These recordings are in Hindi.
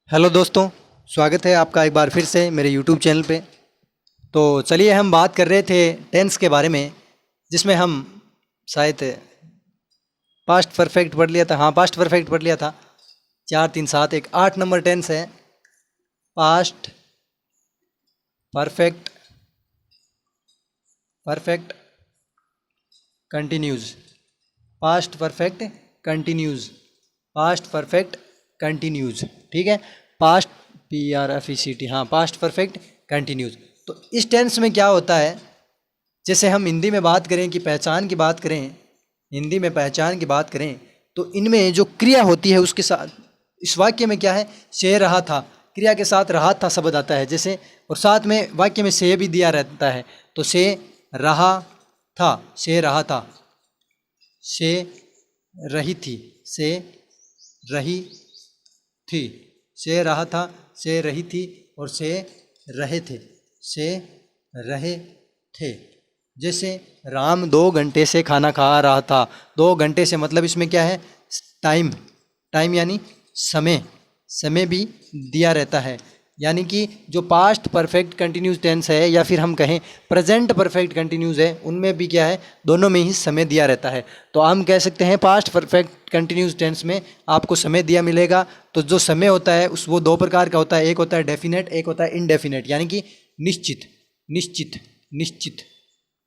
हेलो दोस्तों, स्वागत है आपका एक बार फिर से मेरे यूट्यूब चैनल पे। तो चलिए हम बात कर रहे थे टेंस के बारे में, जिसमें हम शायद पास्ट परफेक्ट पढ़ लिया था। हाँ, पास्ट परफेक्ट पढ़ लिया था। 4 3 7 एक 8 नंबर टेंस है past perfect perfect continues. Past perfect continues, past perfect continues, ठीक है। पास्ट PRFECT, हाँ, पास्ट परफेक्ट कंटिन्यूज। तो इस टेंस में क्या होता है, जैसे हम हिंदी में बात करें कि पहचान की बात करें, हिंदी में पहचान की बात करें तो इनमें जो क्रिया होती है उसके साथ, इस वाक्य में क्या है, से रहा था, क्रिया के साथ रहा था शब्द आता है जैसे, और साथ में वाक्य में से भी दिया रहता है। तो से रहा था, से रहा था, से रही थी, से रही थी, से रहा था, से रही थी, और से रहे थे, से रहे थे। जैसे राम 2 घंटे से खाना खा रहा था। 2 घंटे से मतलब इसमें क्या है, टाइम, टाइम यानी समय, समय भी दिया रहता है। यानी कि जो पास्ट परफेक्ट कंटिन्यूस टेंस है या फिर हम कहें प्रेजेंट परफेक्ट कंटिन्यूस है, उनमें भी क्या है, दोनों में ही समय दिया रहता है। तो हम कह सकते हैं पास्ट परफेक्ट कंटिन्यूस टेंस में आपको समय दिया मिलेगा। तो जो समय होता है उस वो 2 प्रकार का होता है, एक होता है डेफिनेट, एक होता है इनडेफिनेट, यानी कि निश्चित, निश्चित, निश्चित,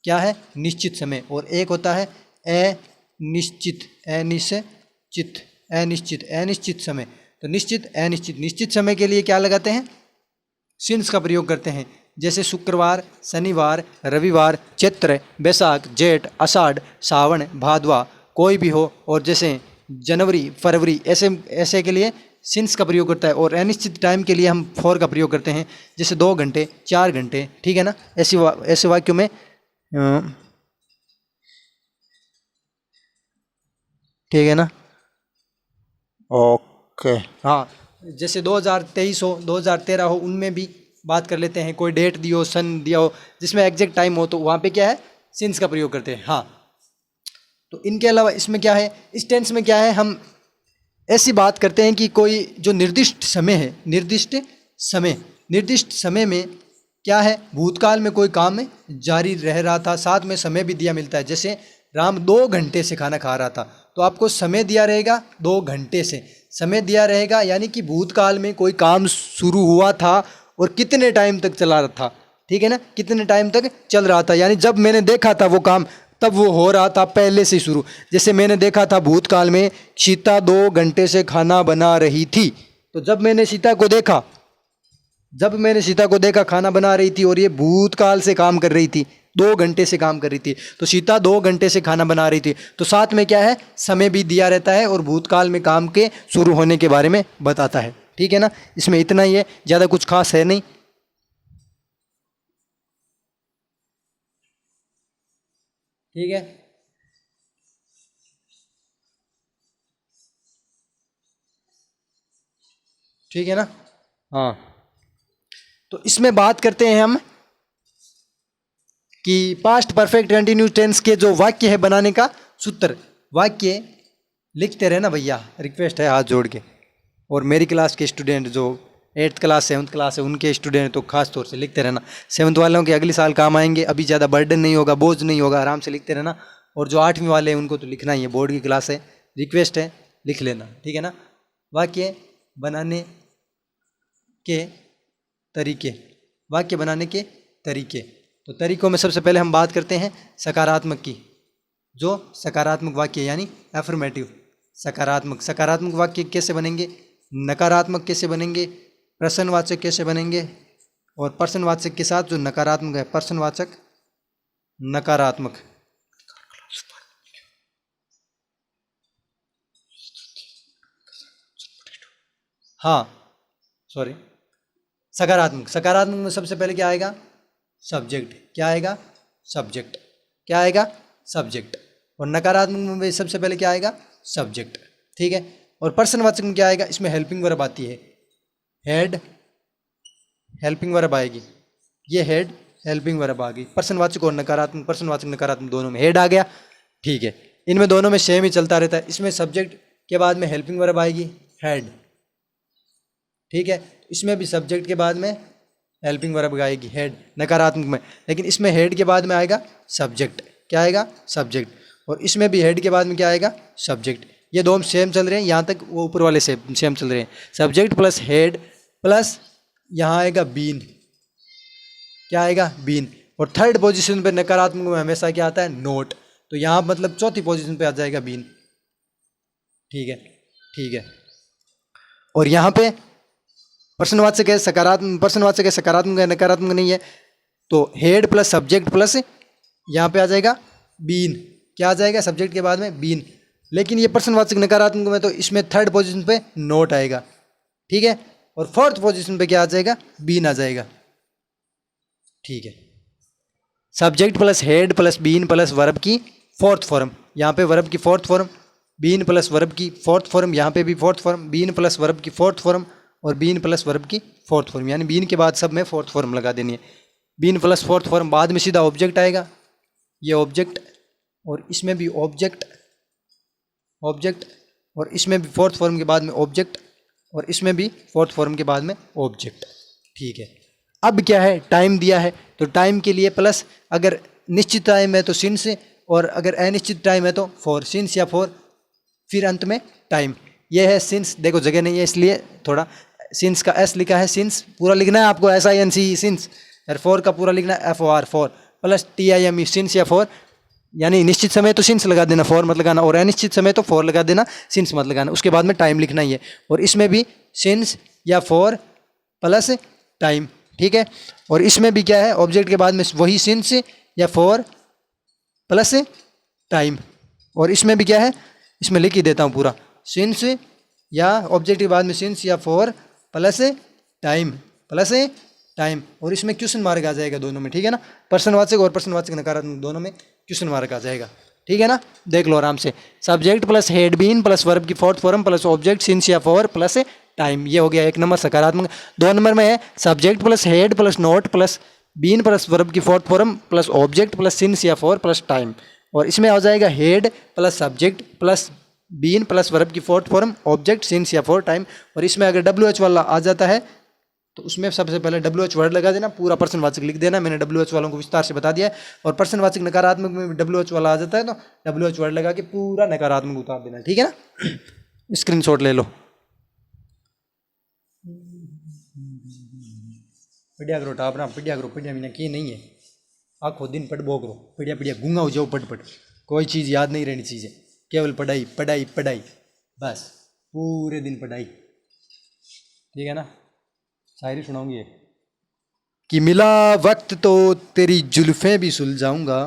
क्या है, निश्चित समय, और एक होता है अनिश्चित, अनिश्चित, अनिश्चित, अनिश्चित समय। तो निश्चित, अनिश्चित, निश्चित समय के लिए क्या लगाते हैं, सिंस का प्रयोग करते हैं। जैसे शुक्रवार, शनिवार, रविवार, चैत्र, बैसाख, जेठ, आषाढ़, सावन, भादवा, कोई भी हो। और जैसे जनवरी, फरवरी, ऐसे ऐसे के लिए सिंस का प्रयोग करता है। और अनिश्चित टाइम के लिए हम फॉर का प्रयोग करते हैं, जैसे 2 घंटे, 4 घंटे, ठीक है ना। ऐसे वाक्यों में ठीक है ना। ओके, हाँ, जैसे 2023 हो, 2013 हो, उनमें भी बात कर लेते हैं। कोई डेट दी हो, सन दिया हो, जिसमें एग्जैक्ट टाइम हो, तो वहाँ पे क्या है, सिंस का प्रयोग करते हैं। हाँ, तो इनके अलावा इसमें क्या है, इस टेंस में क्या है, हम ऐसी बात करते हैं कि कोई जो निर्दिष्ट समय है, निर्दिष्ट समय, निर्दिष्ट समय में क्या है, भूतकाल में कोई काम जारी रह रहा था, साथ में समय भी दिया मिलता है। जैसे राम 2 घंटे से खाना खा रहा था, तो आपको समय दिया रहेगा 2 घंटे से, समय दिया रहेगा, यानी कि भूतकाल में कोई काम शुरू हुआ था और कितने टाइम तक चला रहा था, ठीक है ना, कितने टाइम तक चल रहा था, यानी जब मैंने देखा था वो काम, तब वो हो रहा था पहले से शुरू। जैसे मैंने देखा था भूतकाल में सीता 2 घंटे से खाना बना रही थी, तो जब मैंने सीता को देखा, जब मैंने सीता को देखा खाना बना रही थी, और ये भूतकाल से काम कर रही थी, 2 घंटे से काम कर रही थी, तो सीता 2 घंटे से खाना बना रही थी। तो साथ में क्या है, समय भी दिया रहता है और भूतकाल में काम के शुरू होने के बारे में बताता है, ठीक है ना। इसमें इतना ही है, ज़्यादा कुछ खास है नहीं, ठीक है। ठीक है ना। हाँ, तो इसमें बात करते हैं हम कि पास्ट परफेक्ट कंटिन्यूस टेंस के जो वाक्य है बनाने का सूत्र। वाक्य लिखते रहना भैया, रिक्वेस्ट है हाथ जोड़ के। और मेरी क्लास के स्टूडेंट जो 8th क्लास 7th क्लास है, उनके स्टूडेंट तो खास तौर से लिखते रहना। 7th वालों के अगले साल काम आएंगे, अभी ज़्यादा बर्डन नहीं होगा, बोझ नहीं होगा, आराम से लिखते रहना। और जो 8वीं वाले हैं उनको तो लिखना ही है, बोर्ड की क्लास है, रिक्वेस्ट है, लिख लेना, ठीक है ना। वाक्य बनाने के तरीके, वाक्य बनाने के तरीके। तो तरीकों में सबसे पहले हम बात करते हैं सकारात्मक की। जो सकारात्मक वाक्य यानी एफर्मेटिव, सकारात्मक, सकारात्मक वाक्य कैसे बनेंगे, नकारात्मक कैसे बनेंगे, प्रश्नवाचक कैसे बनेंगे, और प्रश्नवाचक के साथ जो नकारात्मक है, प्रश्नवाचक नकारात्मक। हाँ, सॉरी, सकारात्मक, सकारात्मक में सबसे पहले क्या आएगा, सब्जेक्ट, क्या आएगा, सब्जेक्ट, क्या आएगा, सब्जेक्ट। और नकारात्मक में सबसे पहले क्या आएगा, सब्जेक्ट, ठीक है। और प्रश्नवाचक में क्या आएगा, इसमें हेल्पिंग वर्ब आती है, हेड, हेल्पिंग वर्ब आएगी, ये हेड हेल्पिंग वर्ब आ गई। प्रश्नवाचक और नकारात्मक, प्रश्नवाचक नकारात्मक दोनों में हेड आ गया, ठीक है। इनमें दोनों में सेम ही चलता रहता है। इसमें सब्जेक्ट के बाद में हेल्पिंग वर्ब आएगी, हेड, ठीक है। इसमें भी सब्जेक्ट के बाद में हेल्पिंग वर्ब आएगी हेड नकारात्मक में, लेकिन इसमें हेड के बाद में आएगा सब्जेक्ट। क्या आएगा? सब्जेक्ट। और इसमें भी हेड के बाद में क्या आएगा? सब्जेक्ट। ये दो सेम चल रहे हैं, यहाँ तक वो ऊपर वाले सेम चल रहे हैं। सब्जेक्ट प्लस हेड प्लस यहाँ आएगा बीन। क्या आएगा? बीन। और थर्ड पोजीशन पे नकारात्मक में हमेशा क्या आता है? नोट। तो यहाँ मतलब चौथी पोजीशन पे आ जाएगा बीन। ठीक है, ठीक है। और यहाँ पे प्रश्नवाचक है सकारात्मक, प्रश्नवाचक है सकारात्मक है, नकारात्मक नहीं है, तो हेड प्लस सब्जेक्ट प्लस यहाँ पे आ जाएगा बीन। क्या आ जाएगा? सब्जेक्ट के बाद में बीन। लेकिन ये प्रश्नवाचक नकारात्मक में तो इसमें थर्ड पोजीशन पे नोट आएगा। ठीक है। और फोर्थ पोजीशन पे क्या आ जाएगा? बीन आ जाएगा। ठीक है। Subject plus had plus been plus verb की फोर्थ फॉर्म, यहाँ पे वर्ब की fourth form, been plus verb की फोर्थ फॉर्म, यहाँ पे भी fourth form, been plus verb की फोर्थ फॉर्म और बीन प्लस वर्ब की फोर्थ फॉर्म, यानी बीन के बाद सब में फोर्थ फॉर्म लगा देनी है। बीन प्लस फोर्थ फॉर्म, बाद में सीधा ऑब्जेक्ट आएगा, ये ऑब्जेक्ट, और इसमें भी ऑब्जेक्ट, ऑब्जेक्ट, और इसमें भी फोर्थ फॉर्म के बाद में ऑब्जेक्ट, और इसमें भी फोर्थ फॉर्म के बाद में ऑब्जेक्ट। ठीक है। अब क्या है? टाइम दिया है, तो टाइम के लिए प्लस, अगर निश्चित टाइम है तो सिंस, और अगर अनिश्चित टाइम है तो फॉर, सिंस या फॉर, फिर अंत में टाइम। यह है सिंस। देखो जगह नहीं है इसलिए थोड़ा सिंस का एस लिखा है, सिंस पूरा लिखना है आपको, SINC सिंस, और फॉर का पूरा लिखना है FOR for, plus TIME since या फॉर, यानी निश्चित समय तो सिंस लगा देना, फॉर मत लगाना, और अनिश्चित समय तो फॉर लगा देना, सिंस मत लगाना, उसके बाद में टाइम लिखना ही है। और इसमें भी सिंस या फॉर प्लस टाइम। ठीक है। और इसमें भी क्या है? ऑब्जेक्ट के बाद में वही सिंस या फॉर प्लस टाइम। और इसमें भी क्या है? इसमें लिख ही देता हूँ पूरा, सिंस या ऑब्जेक्ट के बाद में सिंस या for plus time, plus time. और इसमें क्वेश्चन मार्क आ जाएगा दोनों में। ठीक है ना? प्रश्नवाचक और प्रश्नवाचक नकारात्मक दोनों में क्वेश्चन मार्क आ जाएगा। ठीक है ना? देख लो आराम से। Subject plus had been plus verb की fourth form plus object since या फॉर प्लस टाइम, ये हो गया एक नंबर सकारात्मक। 2 नंबर में है subject plus had plus not plus been plus verb की fourth form plus object plus since या फॉर प्लस टाइम। और इसमें आ जाएगा had plus subject plus been plus verb की फोर्थ फॉर्म ऑब्जेक्ट सिंस या फॉर टाइम। और इसमें अगर WH वाला आ जाता है तो उसमें सबसे पहले WH वर्ड लगा देना, पूरा प्रश्नवाचक लिख देना। मैंने WH वालों को विस्तार से बता दिया है। और प्रश्नवाचक नकारात्मक में भी WH वाला आ जाता है तो WH वर्ड लगा के पूरा नकारात्मक उतार देना। ठीक है ना? स्क्रीनशॉट ले लो। पढ़िया करो टाप ना, पढ़िया करो, पढ़िया मीना की नहीं है, आखो दिन पढ़बो करो, पढ़िया पढ़िया गूंगा हो जाओ, पढ़, कोई चीज़ याद नहीं रहनी चाहिए, केवल पढ़ाई पढ़ाई पढ़ाई, बस पूरे दिन पढ़ाई। ठीक है ना? शायरी सुनाऊंगी एक, कि मिला वक्त तो तेरी जुल्फ़ें भी सुलझाऊंगा,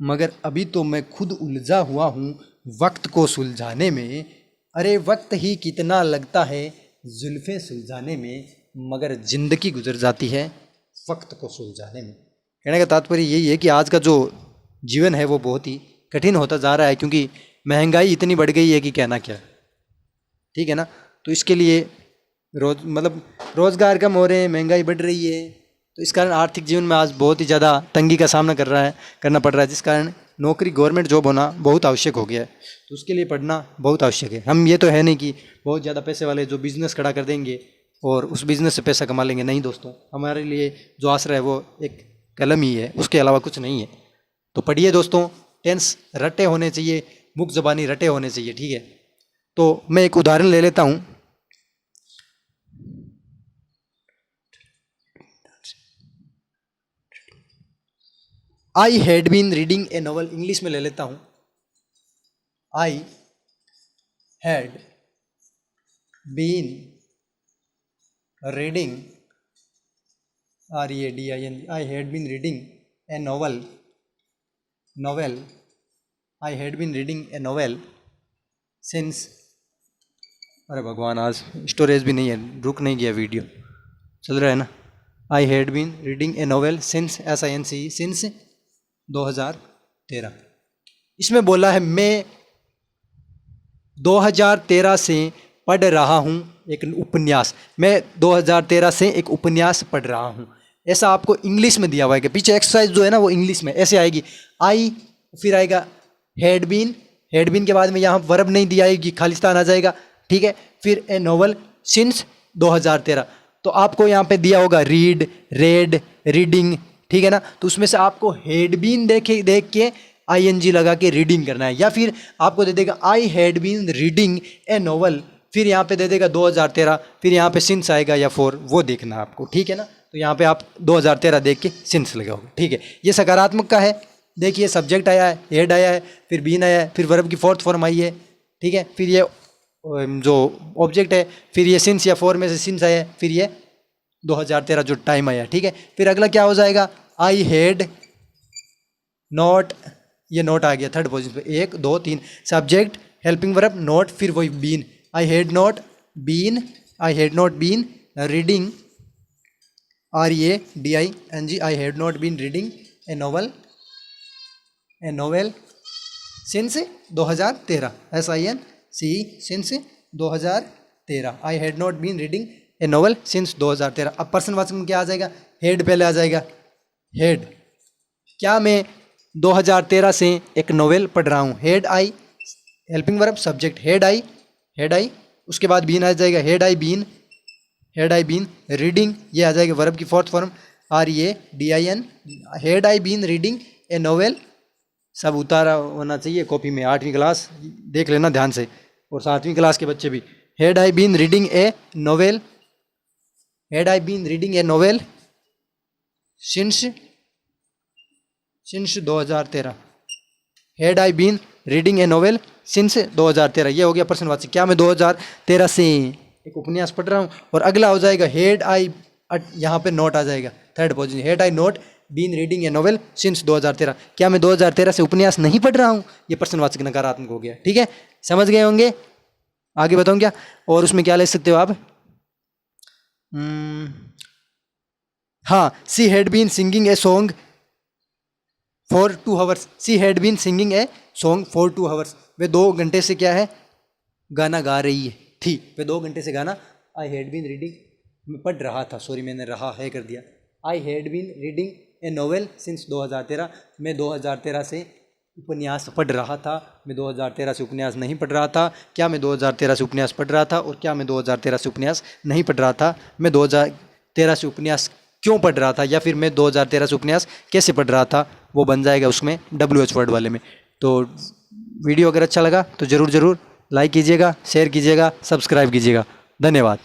मगर अभी तो मैं खुद उलझा हुआ हूँ वक्त को सुलझाने में। अरे वक्त ही कितना लगता है जुल्फ़ें सुलझाने में, मगर ज़िंदगी गुजर जाती है वक्त को सुलझाने में। कहने का तात्पर्य यही है कि आज का जो जीवन है वो बहुत ही कठिन होता जा रहा है, क्योंकि महंगाई इतनी बढ़ गई है कि कहना क्या। ठीक है ना? तो इसके लिए रोज़गार कम हो रहे हैं, महंगाई बढ़ रही है, तो इस कारण आर्थिक जीवन में आज बहुत ही ज़्यादा तंगी का सामना करना पड़ रहा है, जिस कारण नौकरी गवर्नमेंट जॉब होना बहुत आवश्यक हो गया है। तो उसके लिए पढ़ना बहुत आवश्यक है। हम ये तो है नहीं कि बहुत ज़्यादा पैसे वाले जो बिज़नेस खड़ा कर देंगे और उस बिज़नेस से पैसा कमा लेंगे, नहीं दोस्तों। हमारे लिए जो आसरा है वो एक कलम ही है, उसके अलावा कुछ नहीं है। तो पढ़िए दोस्तों, टेंस रटे होने चाहिए, मुख ज़बानी रटे होने चाहिए। ठीक है? तो मैं एक उदाहरण ले लेता हूँ। I had been reading a novel, English में ले लेता हूँ। I had been reading, READING, I had been reading a novel, I had been reading a novel since, अरे भगवान आज स्टोरेज भी नहीं है, रुक नहीं गया, वीडियो चल रहा है ना। I had been reading a novel since, SINCE, since 2013। इसमें बोला है मैं 2013 से पढ़ रहा हूँ एक उपन्यास, मैं 2013 से एक उपन्यास पढ़ रहा हूँ। ऐसा आपको इंग्लिश में दिया हुआ है कि पीछे एक्सरसाइज जो है ना वो इंग्लिश में ऐसे आएगी। आई, फिर आएगा हैड बीन, हैड बीन के बाद में यहाँ वर्ब नहीं दिया आएगी, खालिस्तान आ जाएगा। ठीक है? फिर ए नॉवल सिंस 2013। तो आपको यहाँ पे दिया होगा रीड, रेड, रीडिंग, ठीक है ना। तो उसमें से आपको हैड बीन देख के ING लगा के रीडिंग करना है, या फिर आपको दे देगा I had been reading a novel, फिर यहाँ पे दे देगा 2013, फिर यहाँ पे सिंस आएगा या फॉर, वो देखना आपको, ठीक है ना। तो यहाँ पे आप 2013 देख के सिंस लगाओगे, ठीक है। ये सकारात्मक का है। देखिए सब्जेक्ट आया है, हेड आया है, फिर बीन आया है, फिर वर्ब की फोर्थ फॉर्म आई है, ठीक है। फिर ये जो ऑब्जेक्ट है, फिर ये सिंस या फॉर में से सिंस आया है, फिर ये 2013 जो टाइम आया, ठीक है। फिर अगला क्या हो जाएगा, आई हैड नॉट, ये नोट आ गया थर्ड पोजीशन पे, 1 2 3, सब्जेक्ट, हेल्पिंग वर्ब, नोट, फिर वही been, I had not been reading, READING, I had not been reading a novel since 2013, SINCE since 2013, I had not been reading a novel since 2013। अब पर्सनवाचक में क्या आ जाएगा, हेड पहले आ जाएगा। हेड, क्या मैं 2013 से एक नोवेल पढ़ रहा हूँ। हेड आई, हेल्पिंग वर्ब, सब्जेक्ट हेड आई, उसके बाद बीन आ जाएगा, हेड आई बीन रीडिंग, ये आ जाएगा वर्ब की fourth form, READIN, had I been reading a novel. सब उतारा होना चाहिए कॉपी में, 8वीं क्लास देख लेना ध्यान से, और 7वीं क्लास के बच्चे भी। Had I been reading a novel since 2013, had I been reading a novel since 2013, ये हो गया प्रश्नवाचक। क्या मैं 2013 से एक उपन्यास पढ़ रहा हूँ। और अगला हो जाएगा हेड आई, यहाँ पे नोट आ जाएगा third position, had I not been reading a novel since 2013, क्या मैं 2013 से उपन्यास नहीं पढ़ रहा हूँ, ये प्रश्नवाचक नकारात्मक हो गया, ठीक है। समझ गए होंगे, आगे बताऊँ क्या। और उसमें क्या ले सकते हो आप, हाँ, she had been singing a song for 2 hours, she had been singing a song for 2 hours, वे 2 घंटे से क्या है, गाना गा रही थी, वे 2 घंटे से गाना, आई हैड बीन रीडिंग, मैं पढ़ रहा था, सॉरी मैंने रहा है कर दिया, I had been reading a novel since 2013, मैं 2013 से उपन्यास पढ़ रहा था, मैं 2013 से उपन्यास नहीं पढ़ रहा था, क्या मैं 2013 से उपन्यास पढ़ रहा था, और क्या मैं 2013 से उपन्यास नहीं पढ़ रहा था, मैं 2013 से उपन्यास क्यों पढ़ रहा था, या फिर मैं 2013 से उपन्यास कैसे पढ़ रहा था, वो बन जाएगा उसमें WH वर्ड वाले में। तो वीडियो अगर अच्छा लगा तो ज़रूर लाइक कीजिएगा, शेयर कीजिएगा, सब्सक्राइब कीजिएगा। धन्यवाद।